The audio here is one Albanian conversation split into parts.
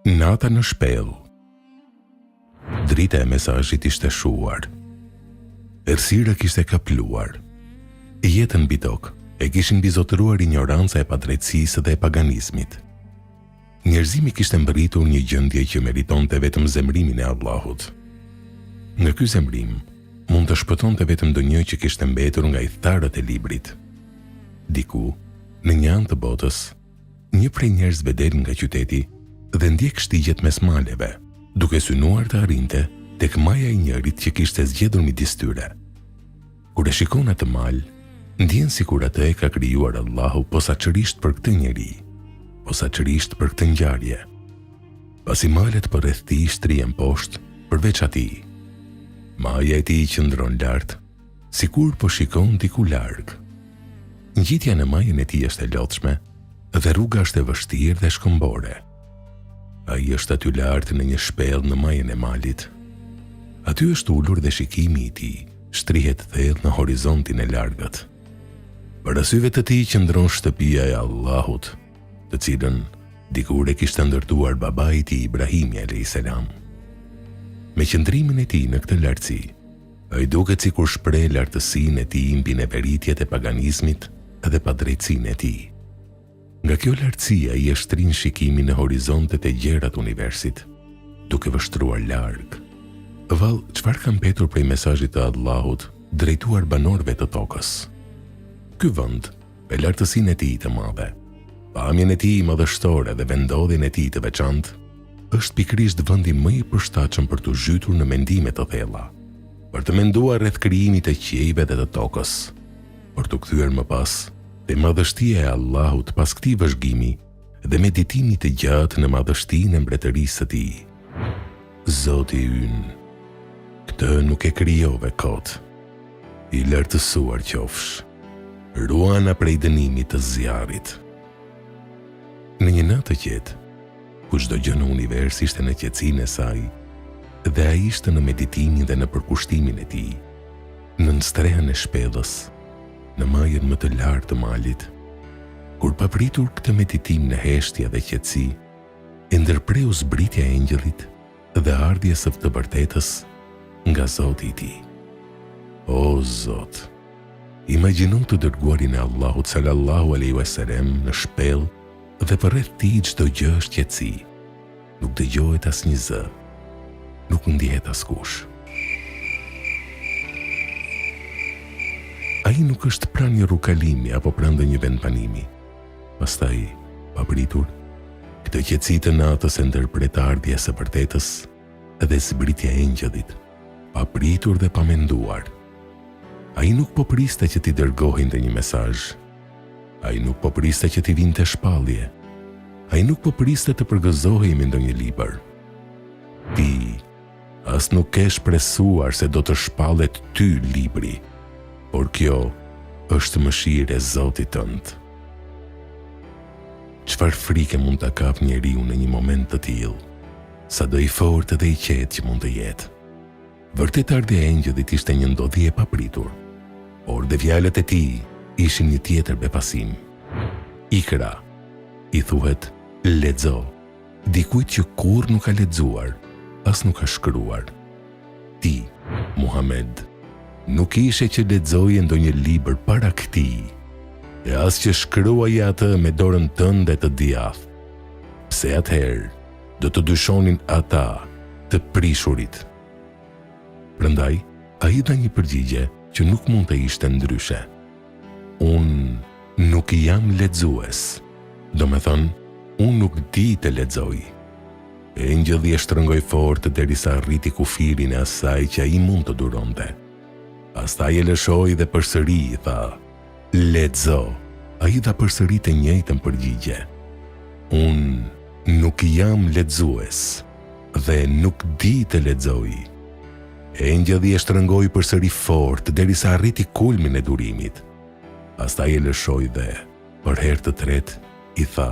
Nata në shpellë. Drita e mesazhit ishte shuar. Errësira kishte kapluar. Jetën mbi tokë e kishin bizotëruar ignoranca e padrejtësisë dhe e paganizmit. Njerëzimi kishte mbërritur një gjendje që meritonte vetëm zemrimin e Allahut. Në ky zemrim mund të shpëtonte vetëm ndonjë që kishte mbetur nga i tharët e librit. Diku, në një anë të botës, një prej njerëzve del nga qyteti dhe ndjek shtigjet mes maleve, duke synuar të arrinte tek maja e njërit që kishte zgjedhur midis tyre. Kur e shikon atë mal, ndjen sikur atë e ka krijuar Allahu posaçërisht për këtë njeri, posaçërisht për këtë ngjarje. Pasi malet përreth tij shtrihen poshtë, përveç atij. Maja e tij qëndron lart, sikur po shikon diku larg. Ngjitja në majën e tij është e lodhshme dhe rruga është e vështirë dhe shkëmbore. Ai është aty lart në një shpellë në majën e malit. Aty është ulur dhe shikimi i tij shtrihet thellë në horizontin e largët. Para syve të tij qëndron shtëpia e Allahut, të cilën dikur e kishte ndërtuar babai i tij Ibrahimi a.s. Me qëndrimin e tij në këtë lartësi, ai duket sikur shpreh lartësinë e tij mbi neveritjet e paganizmit dhe padrejtësinë e tij. Nga kjo lartësi ai e shtrin shikimin në horizontet e gjera të universit, duke vështruar larg. Vallë, çfarë ka mbetur prej mesazhit të Allahut drejtuar banorëve të tokës? Ky vend, me lartësinë e tij të madhe, pamjen e tij madhështore dhe vendodhjen e tij të veçantë, është pikërisht vendi më i përshtatshëm për të zhytur në mendime të thella, për të menduar rreth krijimit të qiejve dhe të tokës, për të kthyer më pas te madhështia e Allahut pas këtij vëzhgimi dhe meditimit të gjatë në madhështinë e mbretërisë së tij. Zoti ynë, këtë nuk e krijove kot, i lartësuar qofsh, ruana prej dënimit të zjarrit. Në një natë të qetë, ku çdo gjë në univers ishte në qetësinë e saj, dhe ai ishte në meditimin dhe në përkushtimin e tij, në strehën e shpellës, në majën më të lartë të malit, kur papritur këtë meditim në heshtje dhe qetësi, e ndërpreu zbritja e engjëllit dhe ardhjes së të vërtetës nga Zoti i tij. O Zot, imagjino të dërguarin e Allahut sallallahu alaihi wasallam në shpellë dhe përreth tij çdo gjë është qetësi. Nuk dëgjohet asnjë zë, nuk ndihet askush. Ai nuk është pranë një rrukalimi apo pranë një vendbanimi. Pastaj, papritur, këtë qetësi të natës e ndërpret ardhjes së vërtetës dhe zbritja e engjëllit, papritur dhe pamenduar. Ai nuk po priste që t'i dërgohej një mesazh. Ai nuk po priste që t'i vinte shpallje. Ai nuk po priste të përgëzohej me ndonjë libër. Ti as nuk ke shpresuar se do të shpallet ty libri, por kjo është mëshirë e Zotit tënd. Çfarë frike mund ta kap njeriu në një moment të tillë, sado i fortë dhe i qetë që mund të jetë. Vërtet ardhja e engjëllit ishte një ndodhje e papritur, por dhe fjalët e tij ishin një tjetër befasim. Ikra, i thuhet, lexo, dikujt që kurrë nuk ka lexuar, as nuk ka shkruar. Ti, Muhammed, nuk ishe që lexoje ndonjë libër para këtij, e as që shkruaje atë me dorën tënde të djathtë. Pse atëherë do të dyshonin ata të prishurit? Prandaj, ai dha një përgjigje që nuk mund të ishte ndryshe. Unë nuk jam lexues, domethënë, unë nuk di të lexoj. Engjëlli e shtrëngoi fort derisa arriti kufirin e asaj që ai mund të duronte. Pastaj e lëshoi dhe përsëri i tha, lexo. Ai dha përsëri të njëjtën përgjigje. Unë nuk jam lexues dhe nuk di të lexoj. Engjëlli e shtrëngoi përsëri fort derisa arriti kulmin e durimit. Pastaj e lëshoi dhe, për herë të tretë, i tha,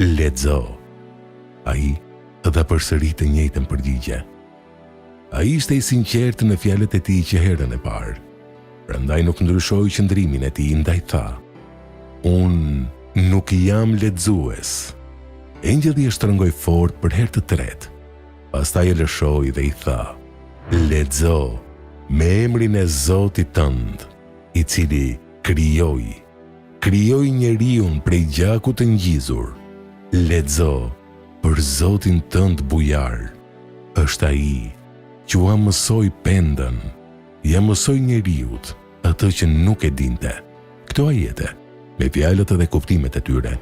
lexo. Ai dha përsëri të njëjtën përgjigje. Ai ishte i sinqertë në fjalët e tij që herën e parë. Prandaj nuk ndryshoi qëndrimin e tij, ndaj tha, unë nuk jam lexues Engjëlli e shtrëngoi fort për herë të tretë. Pastaj e lëshoi dhe i tha: "Lexo me emrin e Zotit tënd, i cili krijoi njeriun prej gjakut të ngjizur. Lexo për Zotin tënd bujar. Është ai që ua mësoi pendën, ja mësoi njeriut atë që nuk e dinte." Këto ajete, me fjalët dhe kuptimet e tyre,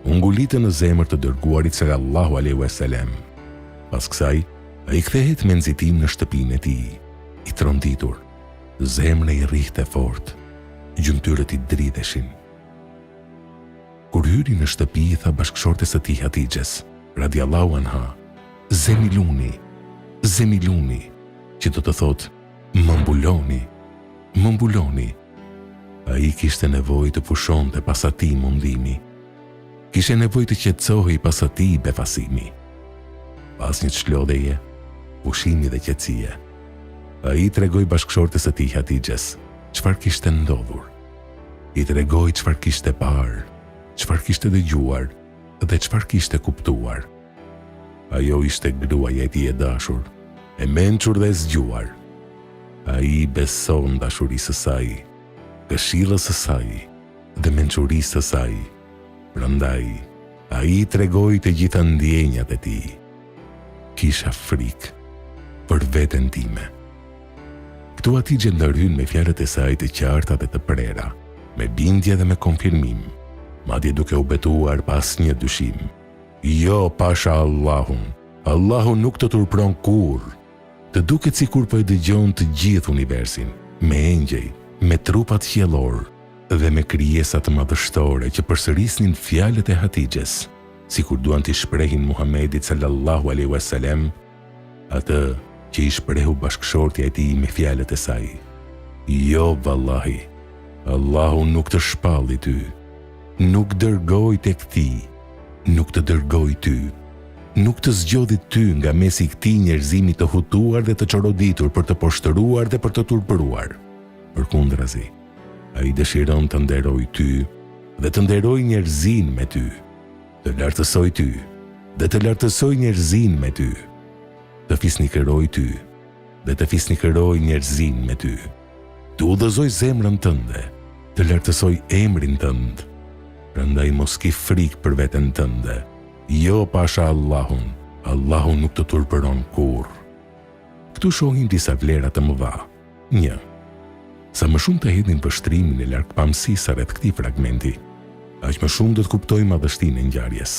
u ngulitën në zemër të dërguarit sallallahu alaihi wasallam. Pas kësaj, ai kthehet me nxitim në shtëpinë e tij, i tronditur. Zemra i rrihte fort, gjymtyrët i dridheshin. Kur hyri në shtëpi, i tha bashkëshortes së tij Hatixhes, radiallahu anha: Zemiluni, që do të thotë më mbuloni. Ai kishte nevojë të pushonte pas atij mundimi. Kishte nevojë të qetësohej pas atij befasimi. Pas një çlodheje, pushimi dhe qetësie, ai tregoi bashkëshortes së tij Hatixhes çfarë kishte ndodhur. I tregoi çfarë kishte parë, çfarë kishte dëgjuar dhe çfarë kishte kuptuar. Ajo ishte gruaja e tij e dashur, e mençur dhe e zgjuar. Ai beson dashurisë së saj, këshillës së saj dhe mençurisë së saj. Prandaj, ai tregoi të gjitha ndjenjat e tij. Kisha frikë për veten time. Këtu Hatixhe ndërhyn me fjalët e saj të qarta dhe të prera, me bindje dhe me konfirmim, madje duke u betuar pas një dyshim: "Jo, pasha Allahun, Allahu nuk të turpron kurrë." Të duket sikur po e dëgjon të gjithë universin, me engjëj, me trupat qiellor dhe me krijesat madhështore që përsërisnin fjalët e Hatixhes, sikur duan t'i shprehin Muhamedit sallallahu alaihi wasallam atë që i shprehu bashkëshortja e tij me fjalët e saj: "Jo, vallahi, Allahu nuk të shpalli ty, nuk dërgoi tek ti, nuk të dërgoi ty, nuk të zgjodhi ty nga mesi këtij njerëzimi të hutuar dhe të çoroditur për të poshtëruar dhe për të turpëruar. Përkundrazi, ai dëshiron të nderoj ty dhe të nderoj njerëzin me ty, të lartësoj ty dhe të lartësoj njerëzin me ty, të fisnikëroj ty dhe të fisnikëroj njerëzin me ty, të udhëzoj zemrën tënde, të lartësoj emrin tënd. Prandaj mos ki frikë për veten tënde. Jo, pasha Allahun, Allahu nuk të turpëron kurrë." Këtu shohim disa vlera të mëdha. 1. Sa më shumë të hedhin vështrimin e largpamësisë rreth këtij fragmenti, aq më shumë do të kuptojmë madhështinë e ngjarjes.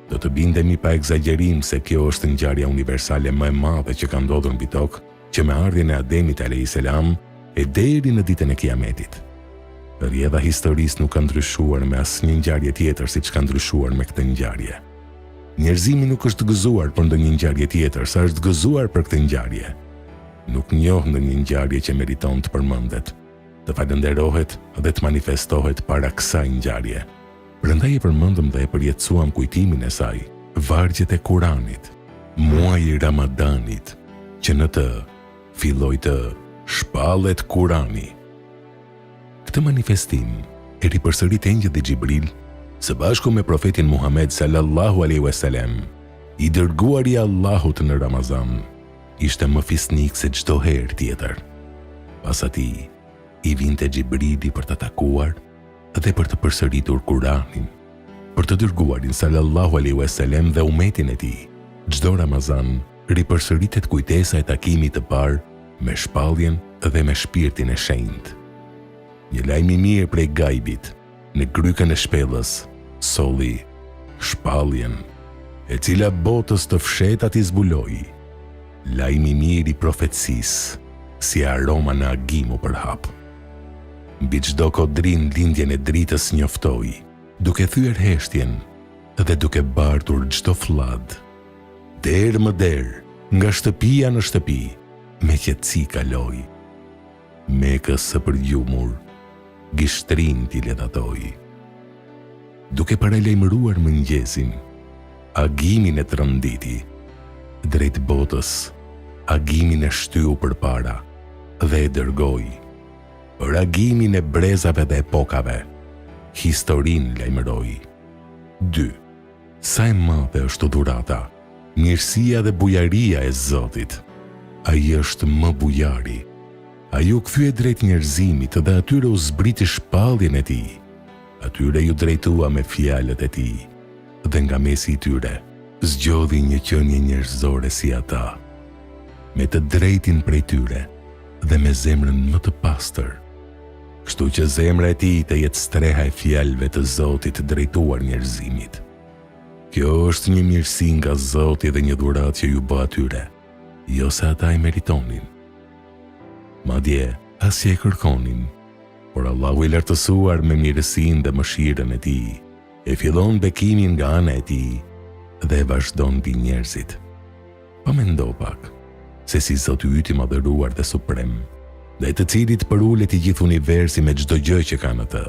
Do të bindemi pa egzagerim se kjo është ngjarja universale më e madhe që ka ndodhur mbi tokë, që me ardhjen e Ademit alayhis salam e deri në ditën e Kiametit. Rrjedha historisë nuk ka ndryshuar me asnjë ngjarje tjetër siç ka ndryshuar me këtë ngjarje. Njerëzimi nuk është gëzuar për ndonjë ngjarje tjetër, sa është gëzuar për këtë ngjarje. Nuk njoh ndonjë ngjarje që meriton të përmendet, të falënderohet dhe të manifestohet para kësaj ngjarje. Prandaj e përmendëm dhe e përjetësuam kujtimin e saj, vargjet e Kuranit, muaji i Ramadanit, që në të filloi të shpallet Kurani. Këtë manifestim e ripërsërit engjëlli Xhibril së bashku me profetin Muhammed sallallahu alaihi wasallam, i dërguari i Allahut në Ramazan. Ishte më fisnik se çdo herë tjetër. Pas atij, i vinte Xhibrili për të takuar dhe për të përsëritur Kuranin, për të dërguarin sallallahu alaihi wasallam dhe umetin e tij. Çdo Ramazan ripërsëritet kujtesa e takimit të parë me shpalljen dhe me shpirtin e shenjtë. Një lajm i mirë prej gajbit, në grykën e shpellës, solli shpalljen, e cila botës të fshetat i zbuloi. Lajmi i mirë i profecisë, si aroma në agim u përhap. Mbi çdo kodrin lindjen e dritës njoftoi, duke thyer heshtjen dhe duke bartur çdo fllad. Der më der, nga shtëpia në shtëpi, me qetësi kaloi. Mekës së përgjumur, gishtrin t'i ledhatoi. Duke paralajmëruar mëngjesin, agimin e trënditi, drejt botës, agimin e shtyu përpara dhe e dërgoi. Për agimin e brezave dhe epokave, historin lajmëroi. 2. Sa e madhe është dhurata, mirësia dhe bujaria e Zotit. Ai është më bujari. Ai u kthye drejt njerëzimit dhe atyre u zbriti shpalljen e tij. Atyre ju drejtua me fjalët e tij, dhe nga mesi i tyre zgjodhi një qenie njerëzore si ata, me të drejtin prej tyre dhe me zemrën më të pastër. Kështu që zemra e tij të jetë streha e fjalëve të Zotit drejtuar njerëzimit. Kjo është një mirësi nga Zoti dhe një dhuratë që ju bë atyre, jo se ata e meritonin. Madje asje e kërkonin, por Allahu i lartësuar me mirësinë dhe mëshirën e tij, e fillon bekimin nga ana e tij dhe e vazhdon mbi njerëzit. Pa mendo pak se si Zoti yt i madhëruar dhe suprem, dhe të cilit përulet i gjithë universi me çdo gjë që ka në të,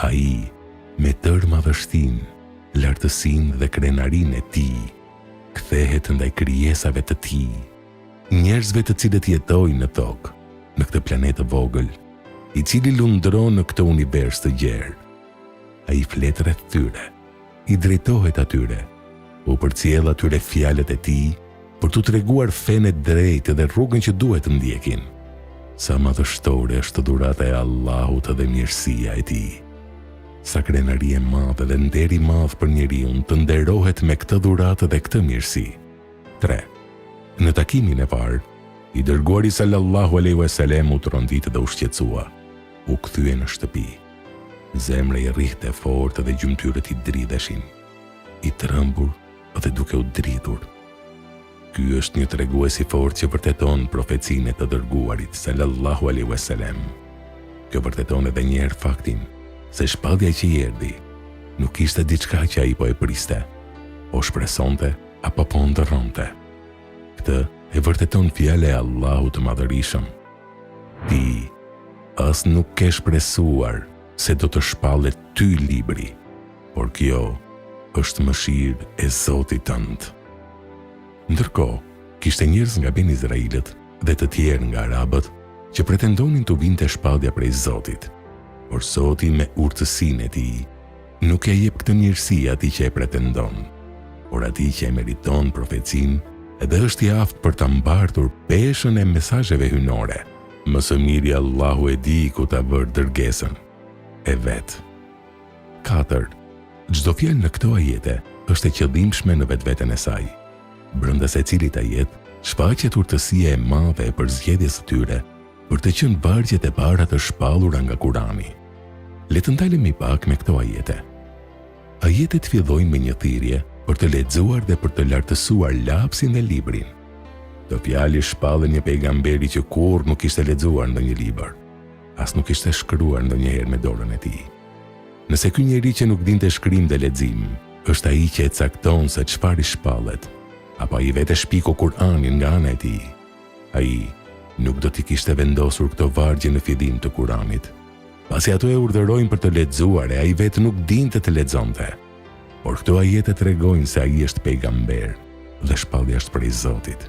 ai me tërë madhështinë, lartësinë dhe krenarinë e tij kthehet ndaj krijesave të tij, njerëzve të cilët jetojnë në tokë, në këtë planet të vogël, i cili lundron në këtë univers të gjerë. Ai flet rreth tyre, i drejtohet atyre, u përcjell atyre fjalët e tij për t'u treguar fenë e drejtë dhe rrugën që duhet të ndjekin. Sa madhështore është dhurata e Allahut dhe mirësia e tij. Sa krenari e madhe dhe nder i madh për njeriu të nderohet me këtë dhuratë dhe këtë mirësi. 3. Në takimin e parë, i dërguari sallallahu alaihi wasallam u tronditi dhe u shqetësua. U kthye në shtëpi. Zemra i rrihte fort dhe gjymtyrët i dridheshin, i trembur dhe duke u dridhur. Ky është një tregues i fortë që vërteton profecinë e të dërguarit sallallahu alaihi wasallam. Kjo vërteton edhe një herë faktin se shpallja që i erdhi nuk ishte diçka që ai po e priste, po shpresonte apo po ndërronte. Këtë e vërteton fjala e Allahut të Madhërisëm. Ti as nuk ke shpresuar se do të shpallet ty libri, por kjo është mëshirë e Zotit tënd. Ndërkohë, kishte njerëz nga ben Izraelit dhe të tjerë nga arabët që pretendonin të vinte shpallja prej Zotit, por Zoti me urtësinë e tij nuk e jep këtë mirësi atij që e pretendon, por atij që e meriton profecinë edhe është i aftë për ta mbartur peshën e mesazheve hyjnore. Më së miri Allahu e di ku ta vër dërgesën e vet. 4. Çdo fjalë në këto ajete është e qëllimshme në vetveten e saj. Brenda secilit ajet shfaqet urtësia e madhe e përzgjedhjes së tyre për të qenë vargjet e para të shpallura nga Kurani. Le të ndalemi pak me këto ajete. Ajetet fillojnë me një thirrje për të lexuar dhe për të lartësuar lapsin e librin. Të fjalë shpallën një pejgamberi që kurrë nuk ishte lexuar ndonjë libër, as nuk ishte shkruar ndonjëherë me dorën e tij. Nëse ky njeri që nuk dinte shkrim dhe lexim është ai që e cakton se çfarë shpallet, apo ai vetë shpiku Kur'anin nga ana e tij, ai nuk do t'i kishte vendosur këto vargje në fillim të Kuranit, pasi ato e urdhërojnë për të lexuar e ai vetë nuk dinte të lexonte. Por këto ajete tregojnë se ai është pejgamber dhe shpallja është prej Zotit.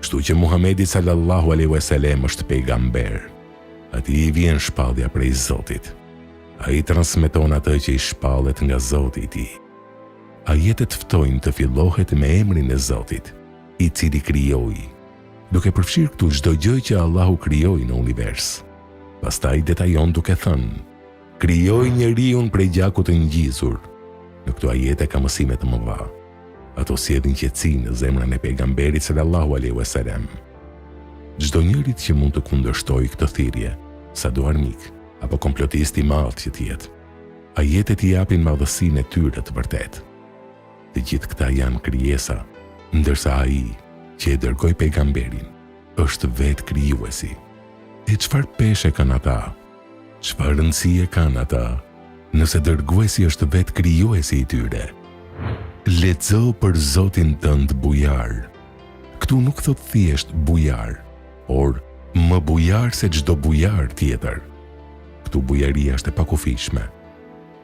Kështu që Muhamedi sallallahu alaihi wasallam është pejgamber. Atij i vjen shpallja prej Zotit. Ai transmeton atë që i shpallet nga Zoti i tij. Ajetet ftojnë të fillohet me emrin e Zotit, i cili krijoi, duke përfshirë këtu çdo gjë që Allahu krijoi në univers. Pastaj detajon duke thënë: krijoi njeriun prej gjakut të ngjizur. Në këto ajete ka mësime të mëdha. Ato sjellin qetësi në zemrën e pejgamberit sallallahu alaihi wasallam. Çdo njeri që mund të kundërshtojë këtë thirrje, sado armik apo komplotist i madh që të jetë, ajetet i japin madhësinë e tyre të vërtetë. Të gjithë këta janë krijesa, ndërsa ai që e dërgoi pejgamberin është vetë krijuesi. E çfarë peshe kanë ata? Çfarë rëndësie kanë ata nëse dërguesi është vetë krijuesi i tyre? Lexo për Zotin tënd bujar. Këtu nuk thot thjesht bujar, por më bujar se çdo bujar tjetër. Këtu bujaria është e pakufishme.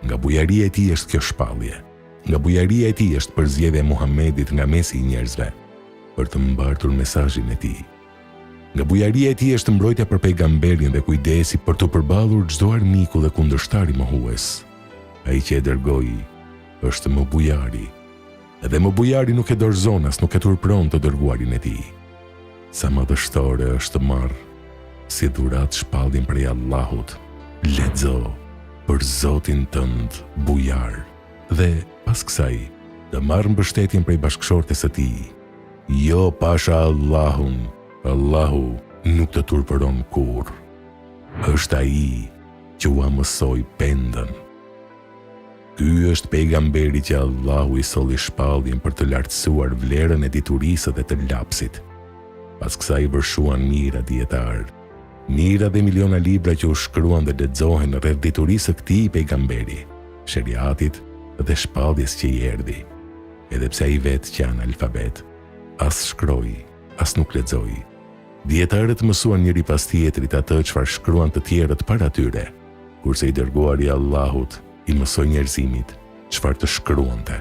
Nga bujaria e tij është kjo shpallje. Nga bujaria e tij është përzgjedhja e Muhamedit nga mesi i njerëzve për të mbartur mesazhin e tij. Nga bujaria e tij është mbrojtja për pejgamberin dhe kujdesi për të përballur çdo armiku dhe kundërshtari mohues. Ai që e dërgoi është më bujari Edhe më bujari nuk e dorëzon as nuk e turpron të dërguarin e tij. Sa më dështore është të marrë si dhurat shpallin prej Allahut. Lexo për Zotin tënd bujar dhe pas kësaj të marrë mbështetjen prej bashkëshortes së tij. Jo pasha Allahun, Allahu nuk të turpëron kur. Është ai që ua mësoi pendën. Ky është pejgamberi që Allahu i solli shpalljen për të lartësuar vlerën e diturisë dhe të lapsit. Pas kësaj vërshuan mira dietar, mira dhe miliona libra që u shkruan dhe lexohen rreth diturisë së këtij pejgamberi, sheriatit dhe shpalljes që i erdhi. Edhe pse ai vetë që analfabet, as shkroi, as nuk lexoi. Dietarët mësuan njëri pas tjetrit atë çfarë shkruan të tjerët para tyre, kurse i dërguari i Allahut i mësoi njerëzimit çfarë të shkruante.